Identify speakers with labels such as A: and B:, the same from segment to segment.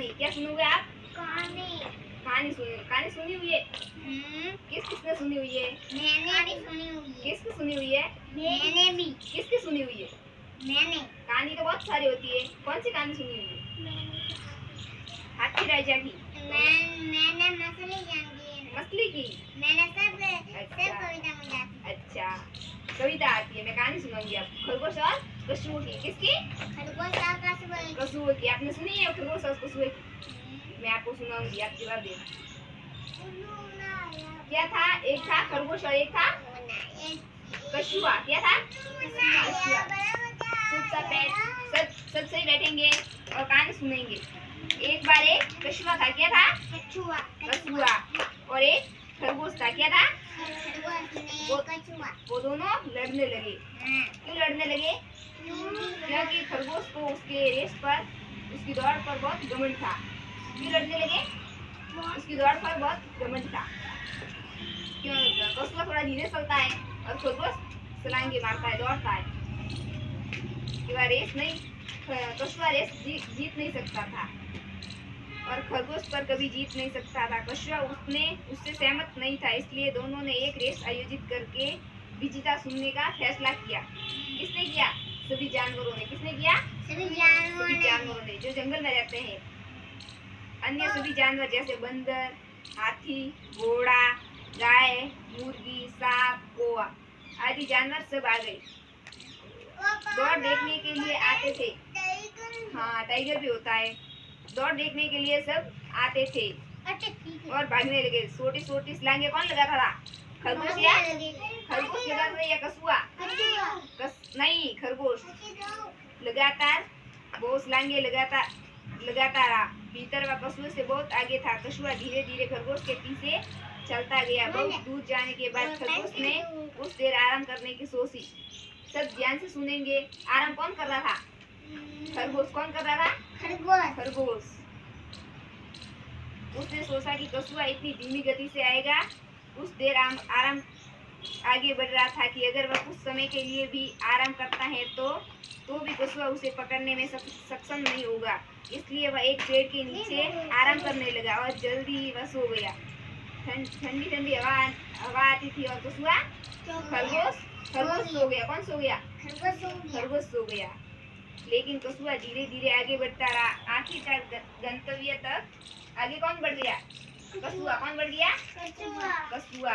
A: कहानी। क्या सुनोगे आप?
B: कहानी।
A: कहानी सुनी हुई है? किसने सुनी हुई है?
B: मैंने भी सुनी हुई है।
A: किसकी सुनी हुई है?
B: मैंने भी।
A: किसकी सुनी हुई है?
B: मैंने।
A: कहानी तो बहुत सारी होती है, कौन सी कहानी सुनी हुई है? हाथी राजा की।
B: मैंने मछली जान दी।
A: मछली की।
B: मैंने सब कविता मुझे आती।
A: अच्छा, कविता आती है। मैं कहानी सुनाऊंगी आपको। खरगोश और कछुओं की। किसकी?
B: खरगोश और
A: कछुओं की। आपने सुनी है खरगोश और कछुए की? मैं आपको सुनाऊंगी, आप जवाब देना। क्या था? एक था खरगोश और एक था कछुआ। क्या था? कछुआ। सब सही बैठेंगे और कहानी सुनेंगे। एक बार एक कछुआ था। क्या था? कछुआ। और एक खरगोश था। क्या था? वो दोनों लड़ने लगे। क्यों लड़ने लगे? क्योंकि खरगोश को उसके रेस पर, उसकी दौड़ पर बहुत घमंड था। क्यों लड़ने लगे? उसकी दौड़ पर बहुत घमंड था। क्यों? कछुआ थोड़ा धीरे चलता है और खरगोश छलांगे मारता है, दौड़ता है। रेस नहीं, कछुआ रेस जीत नहीं सकता था और खरगोश पर कभी जीत नहीं सकता था। कछुआ उससे सहमत नहीं था, इसलिए दोनों ने एक रेस आयोजित करके विजेता चुनने का फैसला किया। किसने किया? सभी जानवरों ने। किसने किया?
B: सभी जानवरों
A: ने जो जंगल में रहते हैं। अन्य सभी जानवर जैसे बंदर, हाथी, घोड़ा, गाय, मुर्गी, सांप, कौवा आदि जानवर सब आ गए। दौड़ देखने के लिए आते थे। हाँ, टाइगर भी होता है। दौड़ देखने के लिए सब आते थे और भागने लगे। छोटी छोटी छलांगे कौन लगाता था? खरगोश लगाता था या कछुआ? नहीं, खरगोश। लगातार वो छलांगे लगाता रहा। भीतर वह कछुए से बहुत आगे था। कछुआ धीरे धीरे खरगोश के पीछे चलता गया। बहुत दूर जाने के बाद खरगोश ने कुछ देर आराम करने की सोची। सब ध्यान से सुनेंगे। आराम कौन कर रहा था? खरगोश। कौन कर रहा था? खरगोश। उसने सोचा कि कछुआ इतनी धीमी गति से आएगा। कुछ देर आराम आगे बढ़ रहा था कि अगर वह कुछ समय के लिए भी आराम करता है तो भी कछुआ उसे पकड़ने में सक्षम नहीं होगा। इसलिए वह एक पेड़ के नीचे आराम करने लगा और जल्दी ही वह सो गया। ठंडी ठंडी हवा आती थी और कछुआ खरगोश सो गया। कौन सो गया? खरगोश सो गया। लेकिन कछुआ धीरे धीरे आगे बढ़ता रहा। आखिरकार गंतव्य तक आगे कौन बढ़ गया? कछुआ। कौन बढ़ गया? कछुआ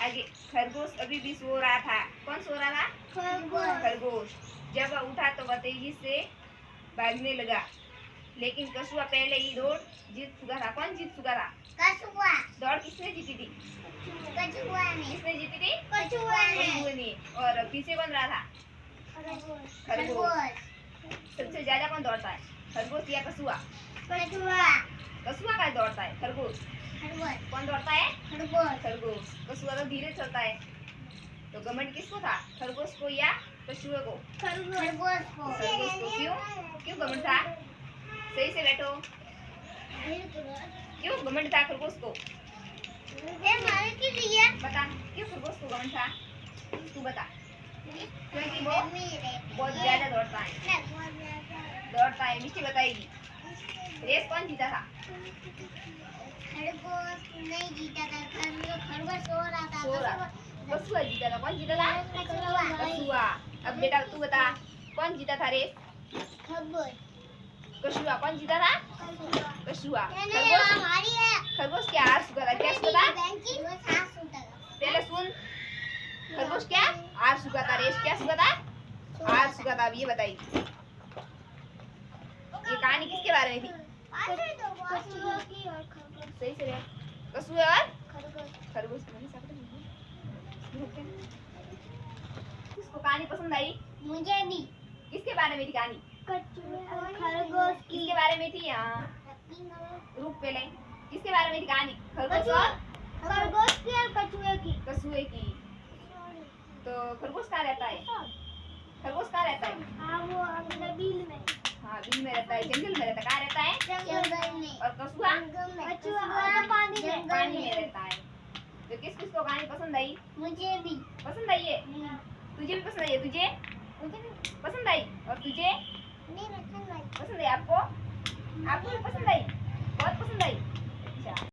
A: आगे। खरगोश अभी भी सो रहा था। कौन सो रहा था? खरगोश। जब वह उठा तो वह तेजी से भागने लगा, लेकिन कछुआ पहले ही दौड़ जीत चुका था। कौन जीत चुका था?
B: कछुआ।
A: दौड़ किसने जीती थी?
B: कछुआ ने।
A: किसने जीती थी?
B: कछुआ
A: ने। और पीछे कौन रहा था? खरगोश। सबसे ज्यादा कौन दौड़ता है? खरगोश या कछुआ? कछुआ का दौड़ता है। खरगोश। कौन दौड़ता है? खरगोश। कछुआ तो धीरे चलता है। तो घमंड किसको था? खरगोश को या कछुए को?
B: खरगोश को।
A: क्यों घमंड था? सही से बैठो। क्यों घमंड था खरगोश को? बता, क्यों खरगोश को घमंड था? तू बता। क्योंकि वो बहुत ज्यादा दौड़ता है। मिष्टी बताएगी। रेस कौन जीता था?
B: खरगोश नहीं जीता था। खरगोश सो रहा था।
A: कछुआ जीता था। कौन जीता था? कछुआ। अब बेटा तू बता, कौन जीता था रेस? कछुआ। कौन जीता था? कछुआ। खरगोश क्या हार चुका था? क्या चुका था? पहले सुन। खरगोश क्या हार चुका था? रेस क्या चुका था? हार चुका था। अब ये बताइए, ये कहानी किसके बारे में थी? सही से कछुए और खरगोश। किसको कहानी पसंद आई?
B: मुझे भी।
A: किसके बारे में थी कहानी?
B: खरगोश की।
A: किसके बारे में थी? यहाँ रुक पहले। किसके बारे में थी कहानी?
B: खरगोश की और
A: कछुए की। तो खरगोश कहाँ रहता है? खरगोश कहाँ रहता है?
B: वो अपने बिल में।
A: हाँ, बिल में रहता है, जंगल में रहता है। कहाँ रहता है?
B: जंगल में।
A: और कछुआ? पानी में
B: में।
A: रहता है। तो किस किस को कहानी पसंद आई?
B: मुझे भी
A: पसंद आई है। तुझे भी पसंद आई है? तुझे पसंद आई? और तुझे
B: नहीं पसंद आई।
A: पसंद है? आपको भी पसंद आई?